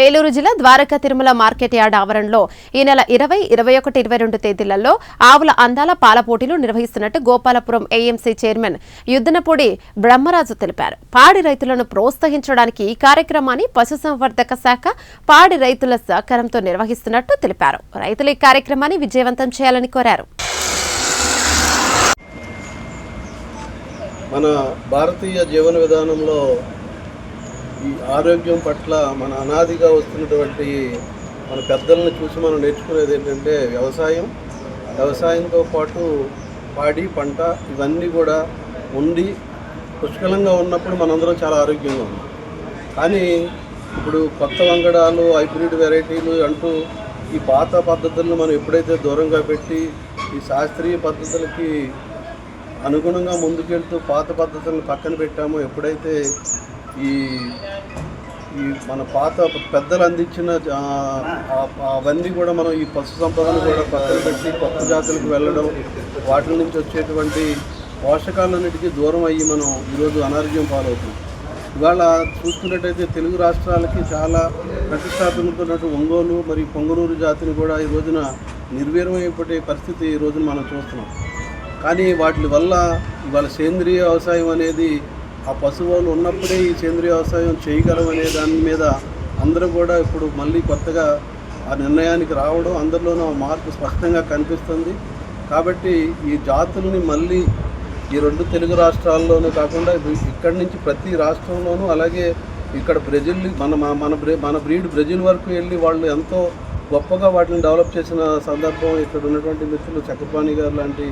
ఏలూరు జిల్లా Dwaraka Tirumala market yard ఆవరణలో ఈ నెల 20, 21, 22 తేదీలలో ఆవుల అందాల పాల పోటీలు నిర్వహిస్తున్నట్టు గోపాలపురం ఏఎంసీ చైర్మన్ యుద్దనపూడి బ్రహ్మరాజు తెలిపారు. పాడి రైతులను ప్రోత్సహించడానికి ఈ కార్యక్రమాన్ని పశుసంవర్ధక శాఖ పాడి రైతుల సహకారంతో నిర్వహిస్తున్నట్టు తెలిపారు. రైతులు ఈ కార్యక్రమాన్ని విజయవంతం చేయాలని కోరారు. మన భారతీయ జీవన విధానంలో ఈ ఆరోగ్యం పట్ల మన అనాదిగా వస్తున్నటువంటి మన పెద్దలను చూసి మనం నేర్చుకునేది ఏంటంటే వ్యవసాయంతో పాటు పాడి పంట ఇవన్నీ కూడా ఉండి పుష్కలంగా ఉన్నప్పుడు మనందరం చాలా ఆరోగ్యంగా ఉన్నాం. కానీ ఇప్పుడు కొత్త వంగడాలు హైబ్రిడ్ వెరైటీలు అంటూ ఈ పాత పద్ధతులను మనం ఎప్పుడైతే దూరంగా పెట్టి ఈ శాస్త్రీయ పద్ధతులకి అనుగుణంగా ముందుకెళ్తూ పాత పద్ధతులను పక్కన పెట్టామో, ఎప్పుడైతే ఈ మన పాత పెద్దలు అందించిన అవన్నీ కూడా మనం ఈ పశు సంపదను కూడా పక్కన పెట్టి కొత్త జాతులకు వెళ్ళడం, వాటి నుంచి వచ్చేటువంటి పోషకాలన్నిటికీ దూరం అయ్యి మనం ఈరోజు అనారోగ్యం పాలవుతున్నాం. ఇవాళ చూసుకున్నట్టయితే తెలుగు రాష్ట్రాలకి చాలా ప్రతిష్టాత్మకమైనటువంటి ఒంగోలు మరియు పొంగనూరు జాతిని కూడా ఈ రోజున నిర్వీర్యమైపోయే పరిస్థితి ఈ రోజున మనం చూస్తున్నాం. కానీ వాటి వల్ల ఇవాళ సేంద్రియ వ్యవసాయం అనేది ఆ పశువులు ఉన్నప్పుడే ఈ సేంద్రియ వ్యవసాయం చేయగలం అనే దాని మీద అందరూ కూడా ఇప్పుడు మళ్ళీ కొత్తగా ఆ నిర్ణయానికి రావడం, అందరిలోనూ మార్పు స్పష్టంగా కనిపిస్తుంది. కాబట్టి ఈ జాతుల్ని మళ్ళీ ఈ రెండు తెలుగు రాష్ట్రాల్లోనూ కాకుండా ఇక్కడి నుంచి ప్రతి రాష్ట్రంలోనూ, అలాగే ఇక్కడ బ్రెజిల్ మన బ్రీడ్ బ్రెజిల్ వరకు వెళ్ళి వాళ్ళు ఎంతో గొప్పగా వాటిని డెవలప్ చేసిన సందర్భం ఇక్కడ ఉన్నటువంటి మిత్రులు చక్రపాణి గారు లాంటి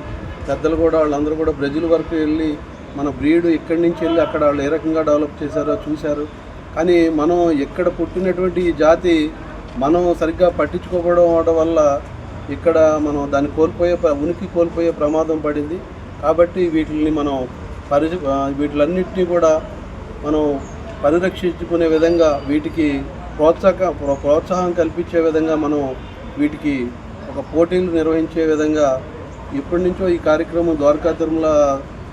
పెద్దలు కూడా వాళ్ళందరూ కూడా బ్రెజిల్ వరకు వెళ్ళి మన బ్రీడ్ ఇక్కడి నుంచి వెళ్ళి అక్కడ వాళ్ళు ఏ రకంగా డెవలప్ చేశారో చూశారు. కానీ మనం ఎక్కడ పుట్టినటువంటి ఈ జాతి మనం సరిగ్గా పట్టించుకోవడం వల్ల ఇక్కడ మనం దాన్ని ఉనికి కోల్పోయే ప్రమాదం పడింది. కాబట్టి వీటిలన్నింటినీ కూడా మనం పరిరక్షించుకునే విధంగా వీటికి ప్రోత్సాహం కల్పించే విధంగా మనం వీటికి ఒక పోటీలు నిర్వహించే విధంగా ఇప్పటి నుంచో ఈ కార్యక్రమం ద్వారకా తిరుమల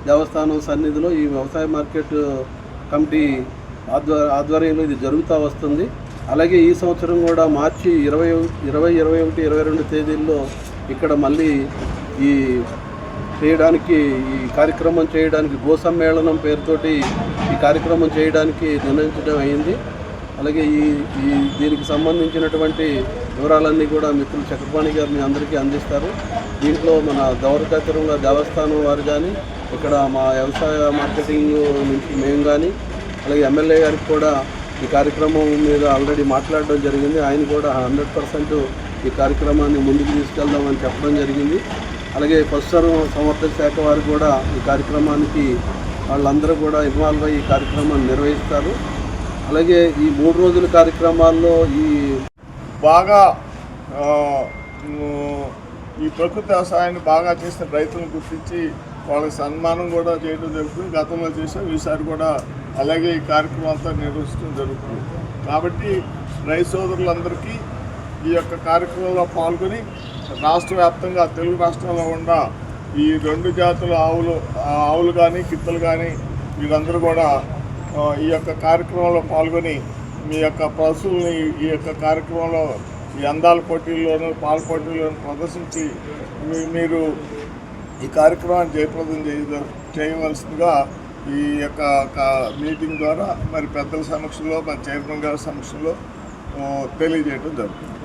దేవస్థానం సన్నిధిలో ఈ వ్యవసాయ మార్కెట్ కమిటీ ఆధ్వర్యంలో ఇది జరుగుతూ వస్తుంది. అలాగే ఈ సంవత్సరం కూడా మార్చి 20, 21, 22 తేదీల్లో ఇక్కడ మళ్ళీ ఈ కార్యక్రమం చేయడానికి గో సమ్మేళనం పేరుతోటి ఈ కార్యక్రమం చేయడానికి నిర్ణయించడం అయింది. అలాగే దీనికి సంబంధించినటువంటి వివరాలన్నీ కూడా మిత్రులు చక్రపాణి గారు మీ అందరికీ అందిస్తారు. దీంట్లో మన ద్వారకా తిరుమల దేవస్థానం వారు కానీ, ఇక్కడ మా వ్యవసాయ మార్కెటింగ్ నుంచి మేము కానీ, అలాగే ఎమ్మెల్యే గారికి కూడా ఈ కార్యక్రమం మీద ఆల్రెడీ మాట్లాడడం జరిగింది. ఆయన కూడా 100% ఈ కార్యక్రమాన్ని ముందుకు తీసుకెళ్దామని చెప్పడం జరిగింది. అలాగే పశుసంవర్ధక శాఖ వారు కూడా ఈ కార్యక్రమానికి వాళ్ళందరూ కూడా ఇన్వాల్వ్ అయ్యి ఈ కార్యక్రమాన్ని నిర్వహిస్తారు. అలాగే ఈ 3 రోజుల కార్యక్రమాల్లో బాగా ఈ ప్రకృతి వ్యవసాయాన్ని బాగా చేసిన రైతులను గుర్తించి వాళ్ళకి సన్మానం కూడా చేయడం జరుగుతుంది. గతంలో చేసాం, ఈసారి కూడా అలాగే ఈ కార్యక్రమం అంతా నిర్వహించడం జరుగుతుంది. కాబట్టి రైతు సోదరులందరికీ ఈ యొక్క కార్యక్రమంలో పాల్గొని రాష్ట్ర వ్యాప్తంగా తెలుగు రాష్ట్రాల్లో ఉన్న ఈ 2 జాతుల ఆవులు కానీ గిత్తలు కానీ వీళ్ళందరూ కూడా ఈ యొక్క కార్యక్రమంలో పాల్గొని మీ యొక్క పశువుల్ని ఈ యొక్క కార్యక్రమంలో ఈ అందాల పోటీల్లోనూ పాల పోటీల్లోనూ ప్రదర్శించి మీరు ఈ కార్యక్రమాన్ని జయప్రదం చేయవలసిందిగా ఈ యొక్క మీటింగ్ ద్వారా మరి పెద్దల సమక్షంలో, మరి చైర్మన్ గారి సమక్షంలో తెలియజేయడం జరుగుతుంది.